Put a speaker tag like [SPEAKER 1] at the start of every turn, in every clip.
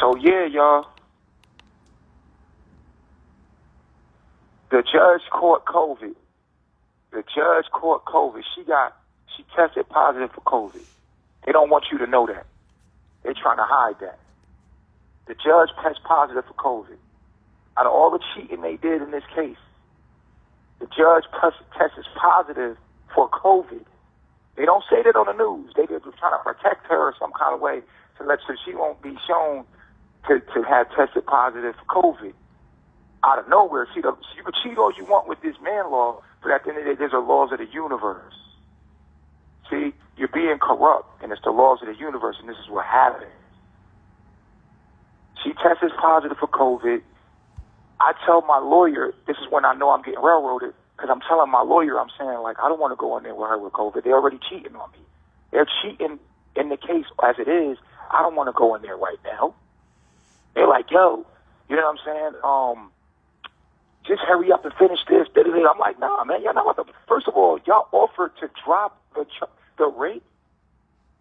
[SPEAKER 1] So yeah, y'all. The judge caught COVID. She tested positive for COVID. They don't want you to know that. They're trying to hide that. The judge tested positive for COVID. Out of all the cheating they did in this case, the judge tested positive for COVID. They don't say that on the news. They just trying to protect her some kind of way so she won't be shown to have tested positive for COVID. Out of nowhere, you can cheat all you want with this man law, but at the end of the day, there's the laws of the universe. See, you're being corrupt, and it's the laws of the universe, and this is what happened. She tested positive for COVID. I tell my lawyer, this is when I know I'm getting railroaded, because I'm telling my lawyer, I'm saying, like, I don't want to go in there with her with COVID. They're already cheating on me. They're cheating in the case as it is. I don't want to go in there right now. They're like, yo, you know what I'm saying? Just hurry up and finish this. I'm like, nah, man, y'all not. First of all, y'all offered to drop the rate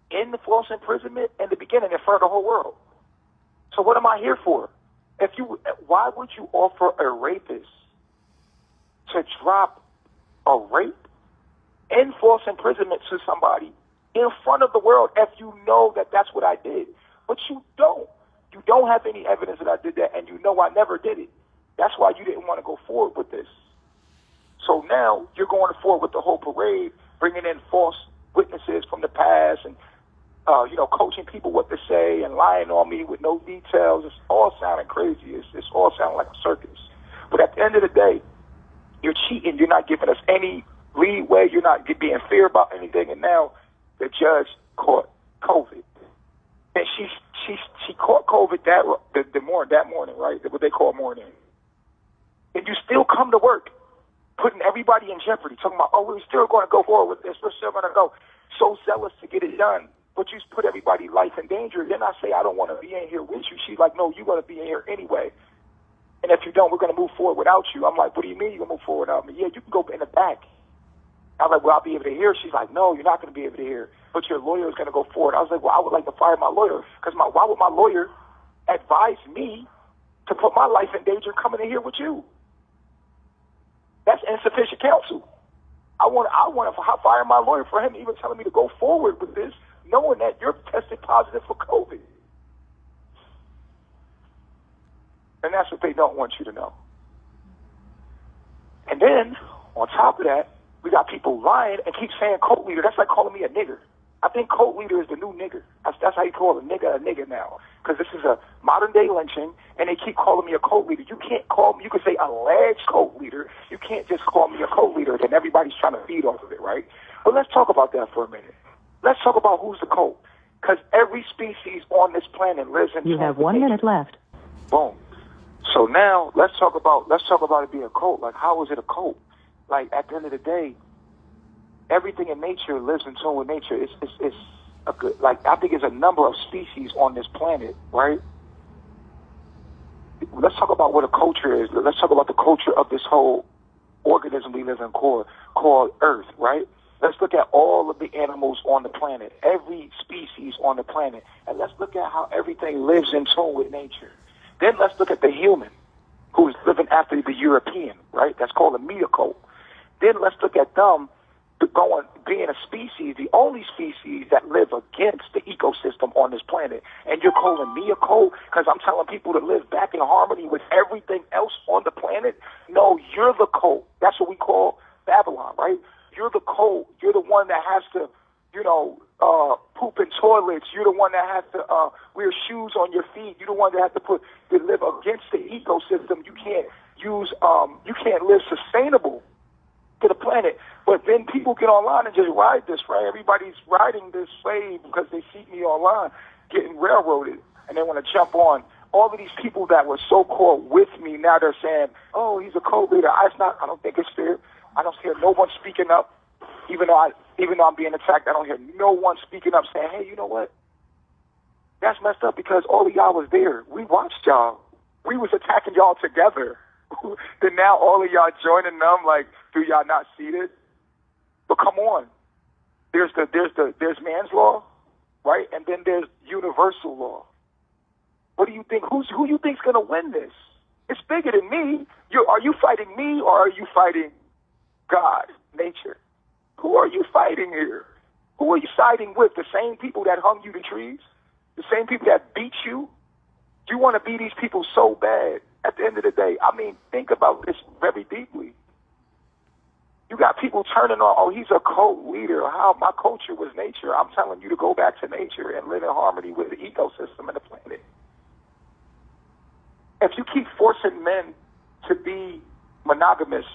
[SPEAKER 1] in the false imprisonment in the beginning in front of the whole world. So what am I here for? Why would you offer a rapist to drop a rape in false imprisonment to somebody in front of the world if you know that that's what I did? But you don't. You don't have any evidence that I did that, and you know I never did it. That's why you didn't want to go forward with this. So now you're going forward with the whole parade, bringing in false witnesses from the past and, coaching people what to say and lying on me with no details. It's all sounding crazy. It's all sounding like a circus. But at the end of the day, you're cheating. You're not giving us any leeway. You're not being fair about anything. And now the judge caught COVID. And she caught COVID that morning, right? What they call morning. And you still come to work, putting everybody in jeopardy, talking about, we're still going to go forward with this. We're still going to go. So zealous to get it done. But you put everybody's life in danger. Then I say, I don't want to be in here with you. She's like, no, you're going to be in here anyway. And if you don't, we're going to move forward without you. I'm like, what do you mean you're going to move forward without me? Yeah, you can go in the back. I was like, well, I'll be able to hear. She's like, no, you're not going to be able to hear. But your lawyer is going to go forward. I was like, well, I would like to fire my lawyer. Because why would my lawyer advise me to put my life in danger coming in here with you? That's insufficient counsel. I want to fire my lawyer for him even telling me to go forward with this, knowing that you're tested positive for COVID. And that's what they don't want you to know. And then, on top of that, we got people lying and keep saying cult leader. That's like calling me a nigger. I think cult leader is the new nigger. That's how you call a nigger now. Because this is a modern day lynching, and they keep calling me a cult leader. You can't call me, you can say alleged cult leader. You can't just call me a cult leader, then everybody's trying to feed off of it, right? But let's talk about that for a minute. Let's talk about who's the cult. Because every species on this planet lives in...
[SPEAKER 2] You have 1 minute left.
[SPEAKER 1] Boom. So now, let's talk about it being a cult. Like, how is it a cult? Like, at the end of the day, everything in nature lives in tune with nature. It's a good, like, I think there's a number of species on this planet, right? Let's talk about what a culture is. Let's talk about the culture of this whole organism we live in called Earth, right? Let's look at all of the animals on the planet, every species on the planet, and let's look at how everything lives in tune with nature. Then let's look at the human who's living after the European, right? That's called a meacult. Then let's look at them being a species, the only species that live against the ecosystem on this planet. And you're calling me a cult because I'm telling people to live back in harmony with everything else on the planet? No, you're the cult. That's what we call Babylon, right? You're the cult. You're the one that has to, poop in toilets. You're the one that has to wear shoes on your feet. You're the one that has to live against the ecosystem. You can't live sustainable to the planet. But then people get online and just ride this, right? Everybody's riding this wave because they see me online getting railroaded and they want to jump on. All of these people that were so-called with me, now they're saying, oh, he's a cult leader. I don't think it's fair. I don't hear no one speaking up. Even though I'm being attacked, I don't hear no one speaking up saying, hey, you know what? That's messed up because all of y'all was there. We watched y'all. We was attacking y'all together. Then now all of y'all joining them, like, do y'all not see this? But come on. There's man's law, right? And then there's universal law. What do you think? Who you think's going to win this? It's bigger than me. Are you fighting me or are you fighting God, nature? Who are you fighting here? Who are you siding with? The same people that hung you to trees? The same people that beat you? You want to be these people so bad. At the end of the day, I mean, think about this very deeply. You got people turning on, oh, he's a cult leader. How my culture was nature. I'm telling you to go back to nature and live in harmony with the ecosystem and the planet. If you keep forcing men to be monogamous,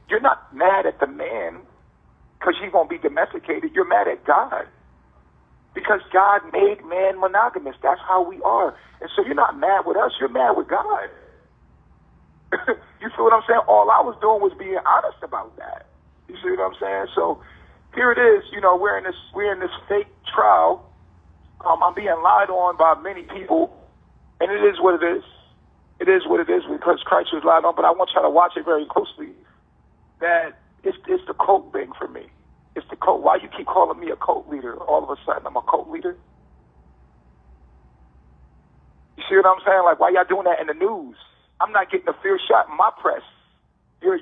[SPEAKER 1] you're not mad at the man because he won't be domesticated. You're mad at God because God made man monogamous. That's how we are. And so you're not mad with us. You're mad with God. You feel what I'm saying? All I was doing was being honest about that. You see what I'm saying? So here it is. You know, we're in this fake trial. I'm being lied on by many people, and it is what it is. It is what it is because Christ was lied on. But I want y'all to watch it very closely. That it's the cult thing for me. It's the cult. Why you keep calling me a cult leader? All of a sudden, I'm a cult leader. You see what I'm saying? Like, why y'all doing that in the news? I'm not getting a fair shot in my press. Your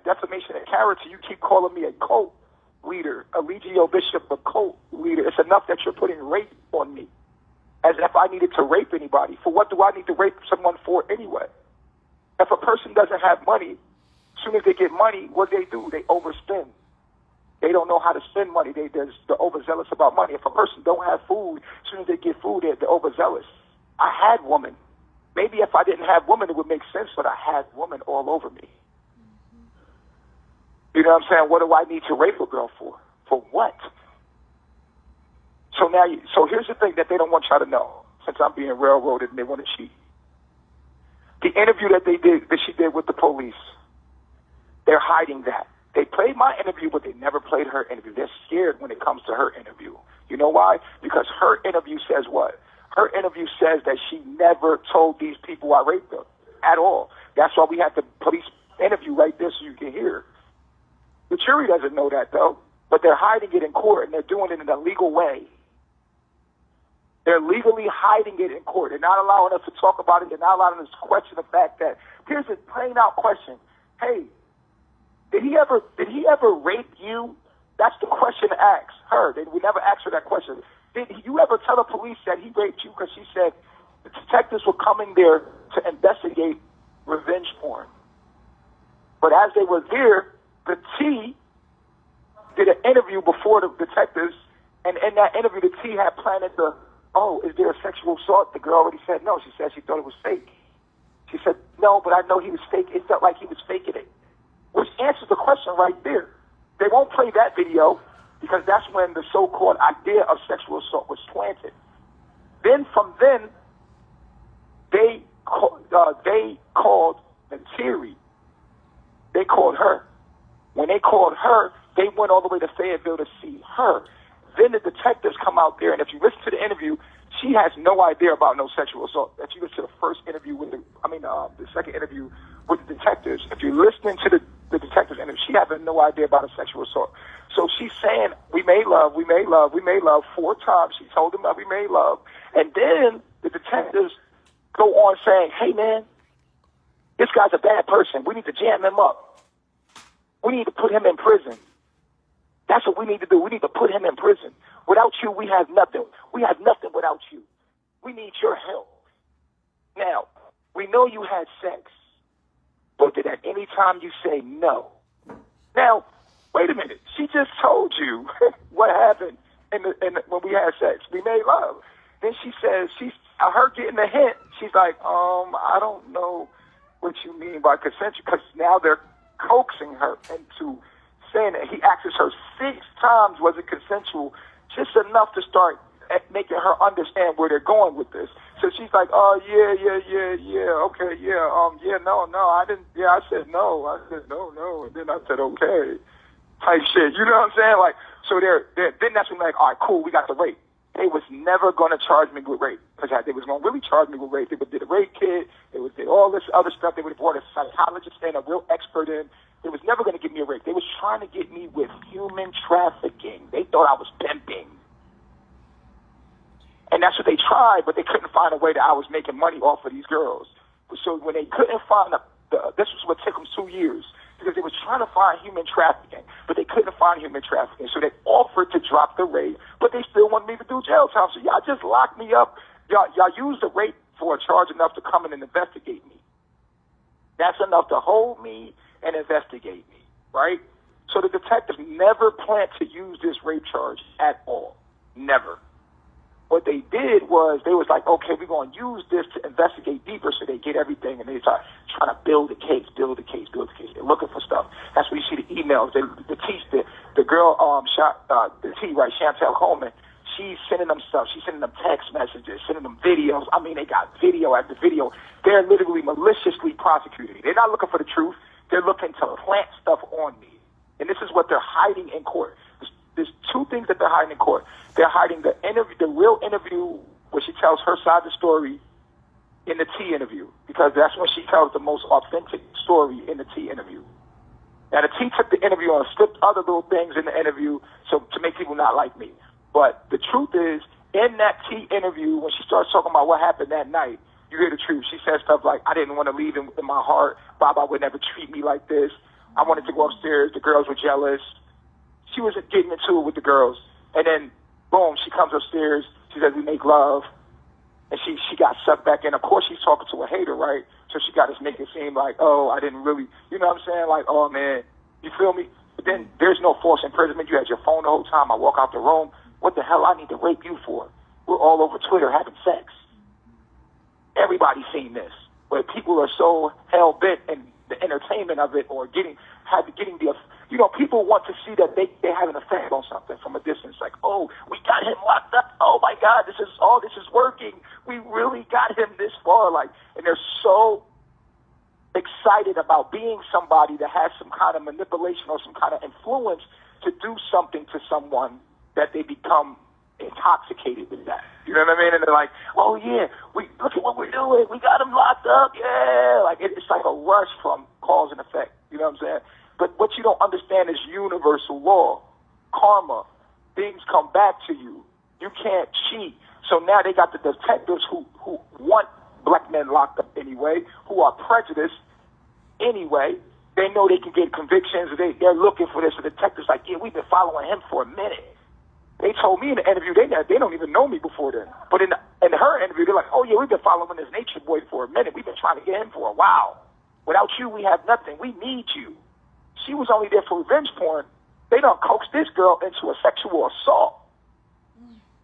[SPEAKER 1] defamation of character. You keep calling me a cult leader, Eligio Bishop, a cult leader. It's enough that you're putting rape on me, as if I needed to rape anybody. For what do I need to rape someone for anyway? If a person doesn't have money, as soon as they get money, what do? They overspend. They don't know how to spend money. They're overzealous about money. If a person don't have food, as soon as they get food, they're overzealous. I had women. Maybe if I didn't have women, it would make sense, but I had women all over me. You know what I'm saying? What do I need to rape a girl for? For what? So here's the thing that they don't want y'all to know, since I'm being railroaded and they want to cheat. The interview that she did with the police, they're hiding that. They played my interview, but they never played her interview. They're scared when it comes to her interview. You know why? Because her interview says what? Her interview says that she never told these people I raped them at all. That's why we have the police interview right there so you can hear. The jury doesn't know that, though, but they're hiding it in court, and they're doing it in a legal way. They're legally hiding it in court. They're not allowing us to talk about it. They're not allowing us to question the fact that, here's a plain out question. Hey, did he ever rape you? That's the question to ask her. They would never ask her that question. Did you ever tell the police that he raped you? Because she said the detectives were coming there to investigate revenge porn. But as they were there, the T did an interview before the detectives, and in that interview, the T had planted is there a sexual assault? The girl already said no. She said she thought it was fake. She said, no, but I know he was fake. It felt like he was faking it, which answers the question right there. They won't play that video because that's when the so-called idea of sexual assault was planted. Then they called the Terry. They called her. When they called her, they went all the way to Fayetteville to see her. Then the detectives come out there, and if you listen to the interview, she has no idea about no sexual assault. If you listen to the first interview the second interview with the detectives, if you're listening to the detectives interview, she has no idea about a sexual assault. So she's saying, we made love 4 times. She told them that we made love. And then the detectives go on saying, hey, man, this guy's a bad person. We need to jam him up. We need to put him in prison. That's what we need to do. We need to put him in prison. Without you, we have nothing. We have nothing without you. We need your help. Now, we know you had sex, but did at any time you say no? Now, wait a minute. She just told you what happened when we had sex. We made love. Then she says, her getting a hint. She's like, I don't know what you mean by consent, because now they're coaxing her into saying that he asked her 6 times, was it consensual, just enough to start making her understand where they're going with this. So she's like, oh, yeah, okay, no, I didn't, I said no, and then I said okay, type shit, you know what I'm saying? Like, so then that's when they're like, all right, cool, we got the rape. They was never going to charge me with rape, because they was going to really charge me with rape. They would did a rape kit, they would did all this other stuff, they would have brought a psychologist in, a real expert in. They was never going to give me a rape. They was trying to get me with human trafficking. They thought I was pimping. And that's what they tried, but they couldn't find a way that I was making money off of these girls. So when they couldn't find this was what took them 2 years, because they were trying to find human trafficking, but they couldn't find human trafficking. So they offered to drop the rate, but they still wanted me to do jail time. So y'all just locked me up. Y'all used the rate for a charge enough to come in and investigate me. That's enough to hold me and investigate me, right? So the detectives never planned to use this rape charge at all. Never. What they did was they was like, okay, we're going to use this to investigate deeper, so they get everything, and they start trying to build a case. They're looking for stuff. That's where you see the emails. The girl, the T, right, Chantel Coleman, she's sending them stuff. She's sending them text messages, sending them videos. I mean, they got video after video. They're literally maliciously prosecuting me. They're not looking for the truth. They're looking to plant stuff on me. And this is what they're hiding in court. There's two things that they're hiding in court. They're hiding the real interview where she tells her side of the story in the T interview, because that's when she tells the most authentic story in the T interview. Now, the T took the interview and slipped other little things in the interview so to make people not like me. But the truth is, in that T interview, when she starts talking about what happened that night, you hear the truth. She says stuff like, I didn't want to leave him in my heart. Baba would never treat me like this. I wanted to go upstairs. The girls were jealous. She was getting into it with the girls. And then, boom, she comes upstairs. She says, we make love. And she got sucked back in. Of course, she's talking to a hater, right? So she got to make it seem like, oh, I didn't really, you know what I'm saying? Like, oh, man, you feel me? But then there's no false imprisonment. You had your phone the whole time. I walk out the room. What the hell I need to rape you for? We're all over Twitter having sex. Everybody's seen this. But people are so hell-bent in the entertainment of it, or getting the, you know, people want to see that they have an effect on something from a distance. Like, oh, we got him locked up. Oh my God, this is working. We really got him this far. Like, and they're so excited about being somebody that has some kind of manipulation or some kind of influence to do something to someone, that they become intoxicated with that. You know what I mean? And they're like, oh yeah, look at what we're doing. We got him locked up. Yeah. Like, it's like a rush from cause and effect. You know what I'm saying? But what you don't understand is universal law, karma. Things come back to you. You can't cheat. So now they got the detectives who want black men locked up anyway, who are prejudiced anyway. They know they can get convictions. They're looking for this. The detectives like, yeah, we've been following him for a minute. They told me in the interview they don't even know me before then. But in her interview, they're like, oh, yeah, we've been following this nature boy for a minute. We've been trying to get him for a while. Without you, we have nothing. We need you. She was only there for revenge porn. They done coaxed this girl into a sexual assault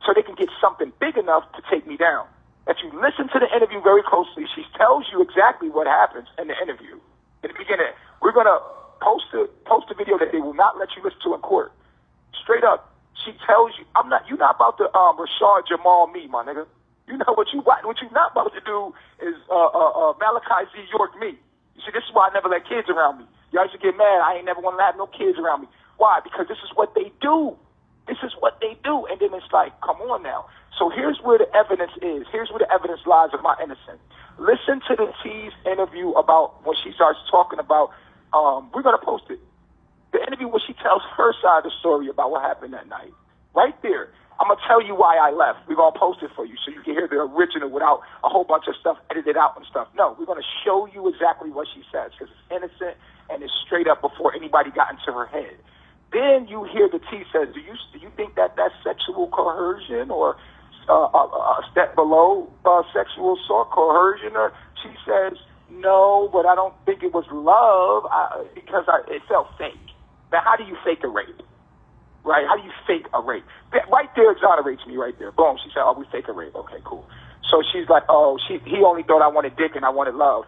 [SPEAKER 1] so they can get something big enough to take me down. If you listen to the interview very closely, she tells you exactly what happens in the interview. In the beginning, we're going to post a video that they will not let you listen to in court. Straight up. She tells you, you're not about to Rashad Jamal me, my nigga. You know what you're not about to do is Malachi Z. York me. You see, this is why I never let kids around me. Y'all used to get mad. I ain't never want to have no kids around me. Why? Because this is what they do. This is what they do. And then it's like, come on now. So here's where the evidence is. Here's where the evidence lies of my innocence. Listen to the T's interview about when she starts talking about, we're going to post it. The interview where she tells her side of the story about what happened that night. Right there. I'm going to tell you why I left. We're going to post it for you so you can hear the original without a whole bunch of stuff edited out and stuff. No, we're going to show you exactly what she says because it's innocent and it's straight up before anybody got into her head. Then you hear the T says, do you think that that's sexual coercion or a step below sexual assault coercion? Or she says, no, but I don't think it was love because it felt fake. Now, how do you fake a rape? Right? How do you fake a rape? Right there exonerates me right there. Boom. She said, oh, we fake a rape. Okay, cool. So she's like, oh, he only thought I wanted dick and I wanted love.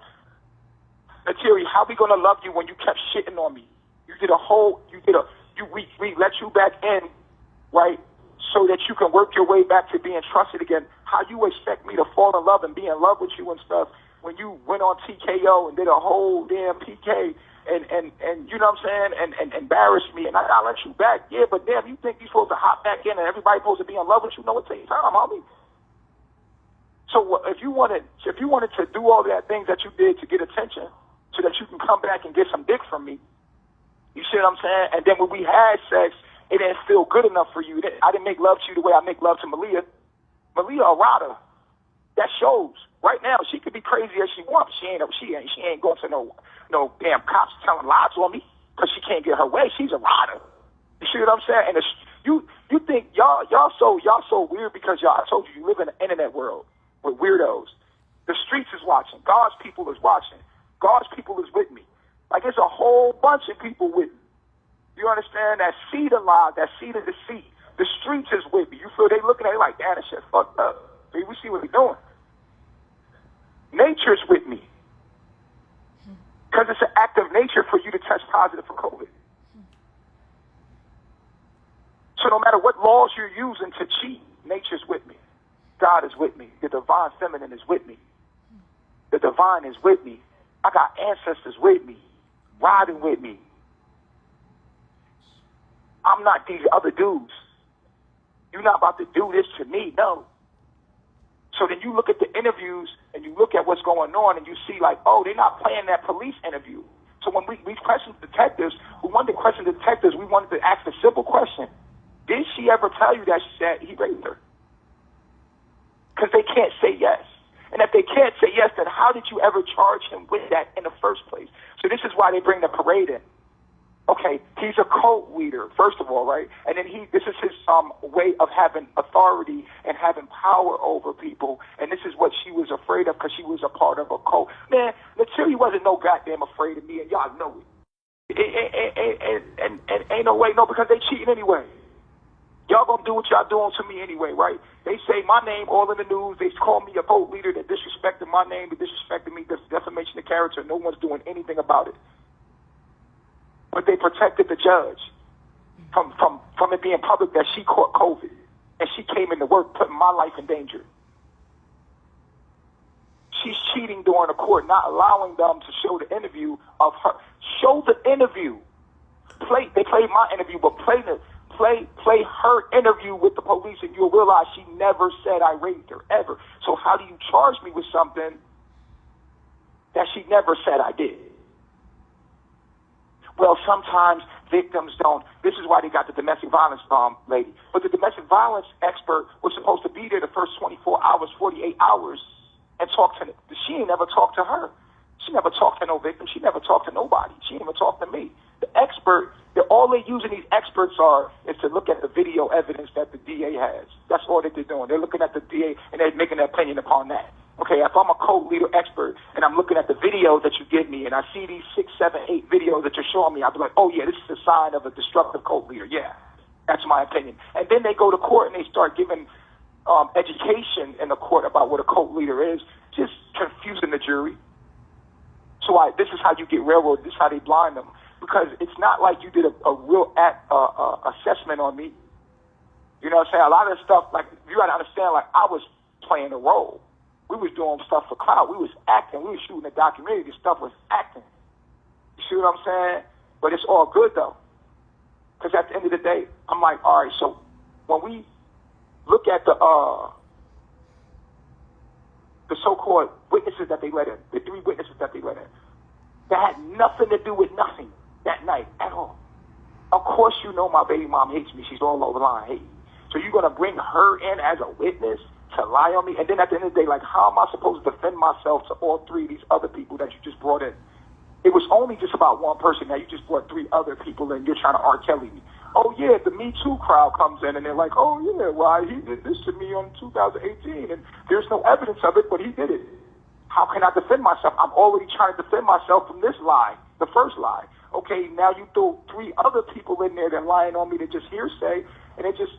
[SPEAKER 1] Natiri, how we going to love you when you kept shitting on me? We let you back in, right, so that you can work your way back to being trusted again. How you expect me to fall in love and be in love with you and stuff when you went on TKO and did a whole damn PK and you know what I'm saying, and embarrassed me, and I gotta let you back. Yeah, but damn, you think you're supposed to hop back in and everybody's supposed to be in love with you? No, it takes time, homie. So if you wanted to do all that things that you did to get attention, so that you can come back and get some dick from me, you see what I'm saying? And then when we had sex, it didn't feel good enough for you. I didn't make love to you the way I make love to Malia. Malia Arata, that shows. Right now, she could be crazy as she wants. She ain't going to no damn cops telling lies on me because she can't get her way. She's a rider. You see what I'm saying? And you think y'all so weird because I told you live in the internet world with weirdos. The streets is watching. God's people is watching. God's people is with me. Like it's a whole bunch of people with me. You understand? That see the lie, that see the deceit. The streets is with me. You feel they looking at it like, damn, that shit fucked up. See, we see what they're doing. Nature's with me. Because it's an act of nature for you to test positive for COVID. So no matter what laws you're using to cheat, nature's with me. God is with me. The divine feminine is with me. The divine is with me. I got ancestors with me, riding with me. I'm not these other dudes. You're not about to do this to me, no. So then you look at the interviews and you look at what's going on and you see like, oh, they're not playing that police interview. So when we questioned detectives, we wanted to question detectives, we wanted to ask a simple question. Did she ever tell you that he raped her? Because they can't say yes. And if they can't say yes, then how did you ever charge him with that in the first place? So this is why they bring the parade in. Okay, he's a cult leader, first of all, right? And then this is his way of having authority and having power over people. And this is what she was afraid of because she was a part of a cult. Man, Latoya wasn't no goddamn afraid of me, and y'all know it. And ain't no way, no, because they cheating anyway. Y'all gonna do what y'all doing to me anyway, right? They say my name all in the news. They call me a cult leader that disrespected my name, that disrespected me, that's defamation of character. No one's doing anything about it. But they protected the judge from it being public that she caught COVID. And she came into work putting my life in danger. She's cheating during the court, not allowing them to show the interview of her. Show the interview. They played my interview, but play her interview with the police and you'll realize she never said I raped her, ever. So how do you charge me with something that she never said I did? Well, sometimes victims don't. This is why they got the domestic violence lady. But the domestic violence expert was supposed to be there the first 24 hours, 48 hours, and talk to. She ain't never talked to her. She never talked to no victim. She never talked to nobody. She ain't even talked to me. The expert, all they're using these experts is to look at the video evidence that the DA has. That's all that they're doing. They're looking at the DA and they're making an opinion upon that. Okay, if I'm a code leader expert and I'm looking at the video that you give me and I see these 6, 7, 8 videos that you're showing me, I'll be like, oh yeah, this is a sign of a destructive code leader. Yeah, that's my opinion. And then they go to court and they start giving education in the court about what a code leader is, just confusing the jury. So this is how you get railroaded. This is how they blind them. Because it's not like you did a real assessment on me. You know what I'm saying? A lot of the stuff, like, you got to understand, like, I was playing a role. We was doing stuff for clout. We was acting. We was shooting a documentary. This stuff was acting. You see what I'm saying? But it's all good, though. Because at the end of the day, I'm like, all right, so when we look at the so-called witnesses that they let in, the 3 witnesses that they let in, that had nothing to do with nothing that night at all. Of course you know my baby mom hates me. She's all over the line hating. So you're going to bring her in as a witness to lie on me? And then at the end of the day, like, how am I supposed to defend myself to all 3 of these other people that you just brought in? It was only just about one person. Now you just brought 3 other people in. You're trying to R. Kelly me. Oh, yeah, the Me Too crowd comes in and they're like, oh, yeah, well, he did this to me on 2018 and there's no evidence of it, but he did it. How can I defend myself? I'm already trying to defend myself from this lie, the first lie. Okay, now you throw 3 other people in there that lying on me that just hearsay, and it just,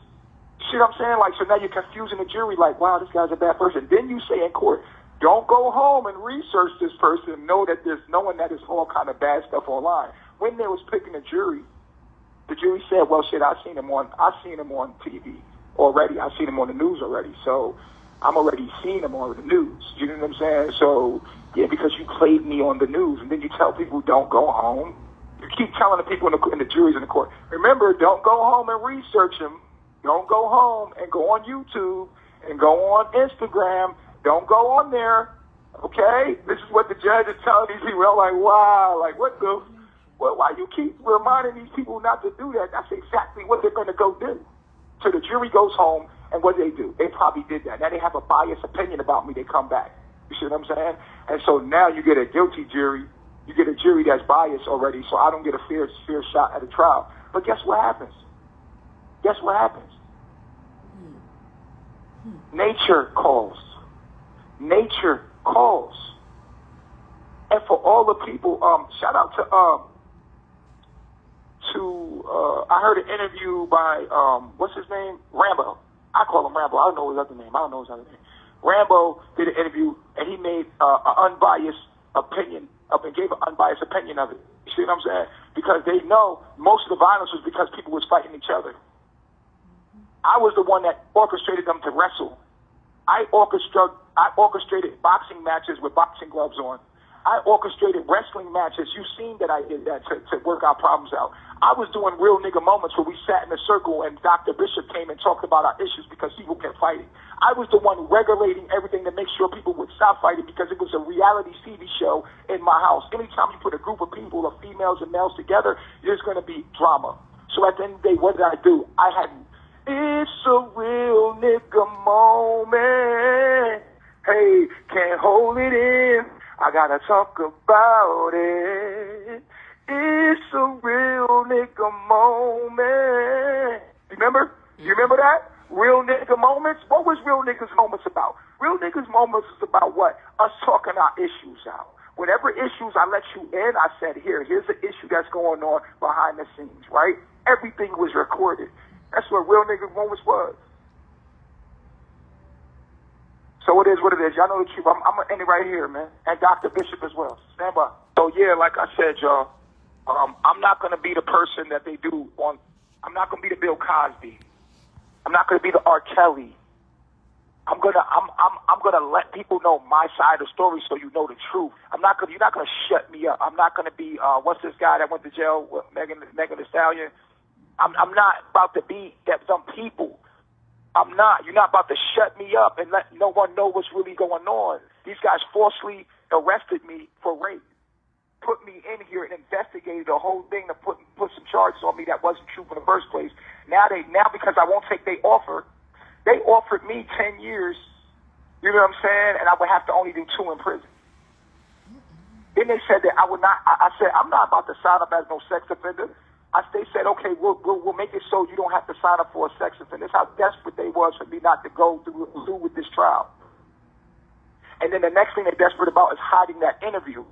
[SPEAKER 1] see what I'm saying? Like, so now you're confusing the jury, like, wow, this guy's a bad person. Then you say in court, don't go home and research this person and know that there's knowing that there's all kind of bad stuff online. When they was picking a jury, the jury said, well, shit, I've seen him on TV already. I've seen him on the news already. So I'm already seeing him on the news. You know what I'm saying? So, yeah, because you played me on the news. And then you tell people, don't go home. You keep telling the people in the juries in the court, remember, don't go home and research him. Don't go home and go on YouTube and go on Instagram. Don't go on there. Okay? This is what the judge is telling these people. I'm like, wow, like, why you keep reminding these people not to do that? That's exactly what they're going to go do. So the jury goes home And what do? They probably did that. Now they have a biased opinion about me. They come back. You see what I'm saying? And so now you get a guilty jury. You get a jury that's biased already, so I don't get a fair shot at a trial. But guess what happens? Guess what happens? Nature calls. Nature calls. And for all the people, shout out to I heard an interview by what's his name? Rambo. I call him Rambo. I don't know his other name. Rambo did an interview and he made an unbiased opinion and gave an unbiased opinion of it. You see what I'm saying? Because they know most of the violence was because people was fighting each other. I was the one that orchestrated them to wrestle. I orchestrated boxing matches with boxing gloves on. I orchestrated wrestling matches. You've seen that I did that to work our problems out. I was doing real nigga moments where we sat in a circle and Dr. Bishop came and talked about our issues because people kept fighting. I was the one regulating everything to make sure people would stop fighting because it was a reality TV show in my house. Anytime you put a group of people, of females and males together, there's going to be drama. So at the end of the day, what did I do? It's a real nigga moment. Hey, can't hold it in. I gotta talk about it. It's a real nigga moment. Remember? You remember that? Real nigga moments? What was real niggas moments about? Real niggas moments is about what? Us talking our issues out. Whatever issues I let you in, I said, here's the issue that's going on behind the scenes, right? Everything was recorded. That's what real nigga moments was. So it is what it is. Y'all know the truth. I'm going to end it right here, man. And Dr. Bishop as well. Stand by. So, yeah, like I said, y'all, I'm not going to be the person that they do on. I'm not going to be the Bill Cosby. I'm not going to be the R. Kelly. I'm gonna let people know my side of the story so you know the truth. You're not gonna shut me up. I'm not gonna be what's this guy that went to jail with Megan Thee Stallion? I'm not about to be that some people. I'm not. You're not about to shut me up and let no one know what's really going on. These guys falsely arrested me for rape, put me in here and investigated the whole thing to put some charges on me that wasn't true in the first place. Now because I won't take their offer, they offered me 10 years. You know what I'm saying? And I would have to only do 2 in prison. Then they said that I would not. I said I'm not about to sign up as no sex offender. They said, okay, we'll make it so you don't have to sign up for a sex offender. That's how desperate they was for me not to go through with this trial. And then the next thing they're desperate about is hiding that interview.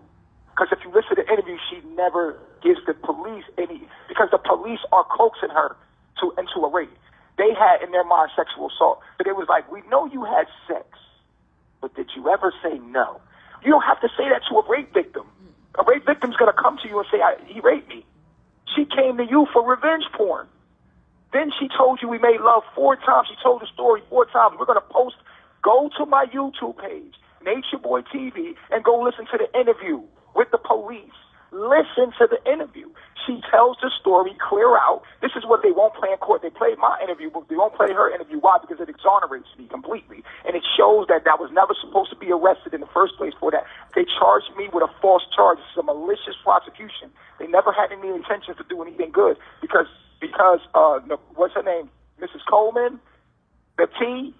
[SPEAKER 1] Because if you listen to the interview, she never gives the police any, because the police are coaxing her into a rape. They had in their mind sexual assault. But it was like, we know you had sex, but did you ever say no? You don't have to say that to a rape victim. A rape victim's going to come to you and say, he raped me. She came to you for revenge porn. Then she told you we made love 4 times. She told the story 4 times. We're going to post, go to my YouTube page, Nature Boy TV, and go listen to the interview with the police. Listen to the interview. She tells the story clear out. This is what they won't play in court. They played my interview, but they won't play her interview. Why? Because it exonerates me completely. And it shows that I was never supposed to be arrested in the first place for that. They charged me with a false charge. It's a malicious prosecution. They never had any intentions to do anything good because what's her name? Mrs. Coleman, the T,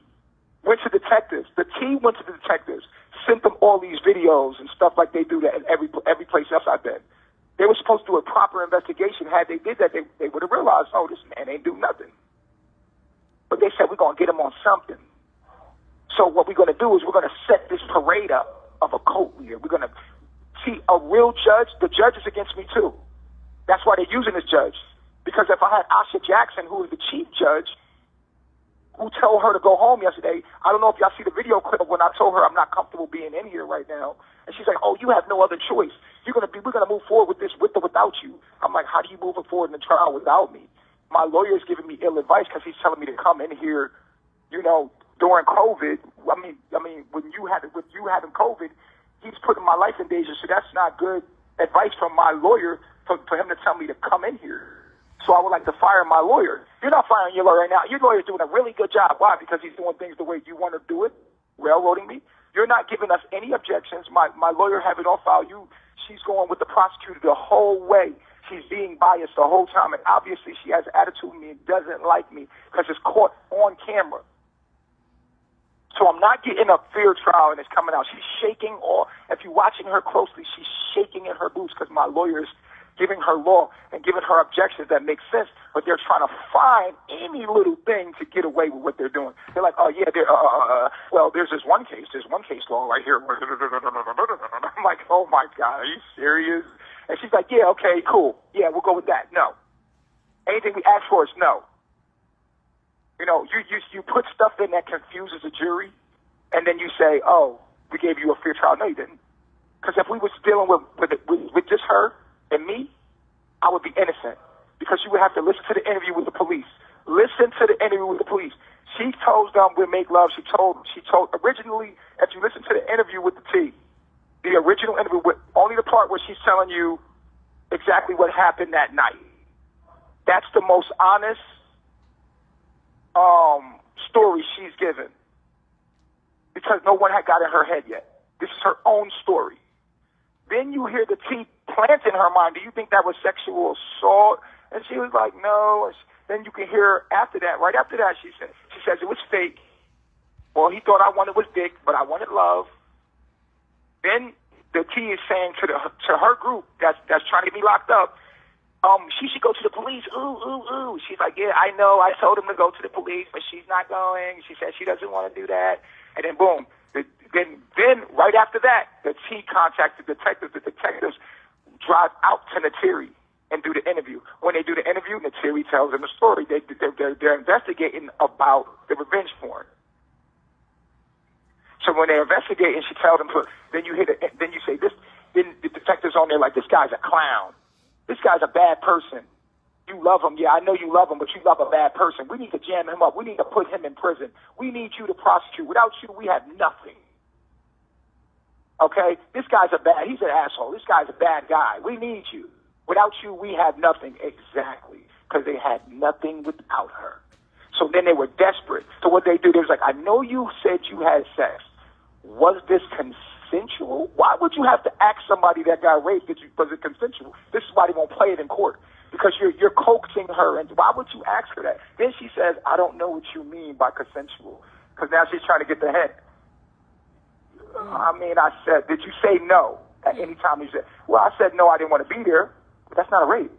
[SPEAKER 1] went to detectives. The T went to the detectives, sent them all these videos and stuff like they do that in every place else I've been. They were supposed to do a proper investigation. Had they did that, they would have realized, oh, this man ain't do nothing. But they said, we're going to get him on something. So what we're going to do is we're going to set this parade up of a cult leader. We're going to see a real judge. The judge is against me, too. That's why they're using this judge. Because if I had Asha Jackson, who is the chief judge, who told her to go home yesterday, I don't know if y'all see the video clip of when I told her I'm not comfortable being in here right now. And she's like, oh, you have no other choice. We're going to move forward with this with or without you. I'm like, how do you move forward in the trial without me? My lawyer's giving me ill advice because he's telling me to come in here, during COVID. I mean, with you having COVID, he's putting my life in danger. So that's not good advice from my lawyer for him to tell me to come in here. So I would like to fire my lawyer. You're not firing your lawyer right now. Your lawyer's doing a really good job. Why? Because he's doing things the way you want to do it, railroading me. You're not giving us any objections. My lawyer have it on file. She's going with the prosecutor the whole way. She's being biased the whole time. And obviously she has attitude with me and doesn't like me because it's caught on camera. So I'm not getting a fair trial, and it's coming out. She's shaking, or if you're watching her closely, she's shaking in her boots because my lawyer is giving her law and giving her objections that make sense, but they're trying to find any little thing to get away with what they're doing. They're like, oh, yeah, well, there's this one case. There's one case law right here. I'm like, oh, my God, are you serious? And she's like, yeah, okay, cool. Yeah, we'll go with that. No. Anything we ask for is no. You know, you put stuff in that confuses a jury, and then you say, oh, we gave you a fair trial. No, you didn't. Because if we was dealing with just her and me, I would be innocent. Because you would have to listen to the interview with the police. Listen to the interview with the police. She told them we'll make love. She told originally, if you listen to the interview with the T, the original interview with only the part where she's telling you exactly what happened that night. That's the most honest story she's given. Because no one had got in her head yet. This is her own story. Then you hear the T plant in her mind, do you think that was sexual assault? And she was like, no. Then you can hear after that, right after that, she says it was fake. Well, he thought I wanted was dick, but I wanted love. Then the T is saying to her group that's trying to get me locked up, she should go to the police. Ooh. She's like, yeah, I know. I told him to go to the police, but she's not going. She said she doesn't want to do that. And then boom. Then right after that, the T contacted the detectives. The detectives drive out to Natiri and do the interview. When they do the interview, Natiri tells them the story. They're investigating about the revenge porn. So when they're investigating, she tells them. Then you say this. Then the detectives on there like, this guy's a clown. This guy's a bad person. You love him. Yeah, I know you love him, but you love a bad person. We need to jam him up. We need to put him in prison. We need you to prosecute. Without you, we have nothing. Okay? He's an asshole. This guy's a bad guy. We need you. Without you, we have nothing. Exactly. Because they had nothing without her. So then they were desperate. So what they do, they was like, I know you said you had sex. Was this consensual? Why would you have to ask somebody that got raped, was it consensual? This is why they won't play it in court. Because you're coaxing her, and why would you ask her that? Then she says, I don't know what you mean by consensual. Because now she's trying to get the head. I mean, I said, did you say no at any time? You said, well, I said no, I didn't want to be there. But that's not a rape.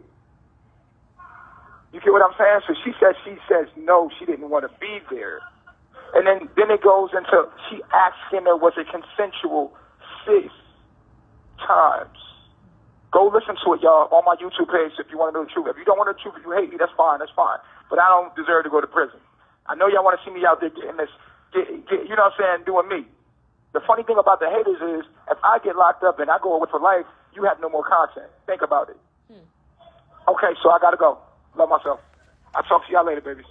[SPEAKER 1] You get what I'm saying? So she says no, she didn't want to be there. And then it goes into, she asks him, was it consensual 6 times? Go listen to it, y'all, on my YouTube page if you want to know the truth. If you don't want to know the truth, if you hate me, that's fine. But I don't deserve to go to prison. I know y'all want to see me out there getting this, you know what I'm saying, doing me. The funny thing about the haters is, if I get locked up and I go away for life, you have no more content. Think about it. Okay, so I got to go. Love myself. I'll talk to y'all later, babies.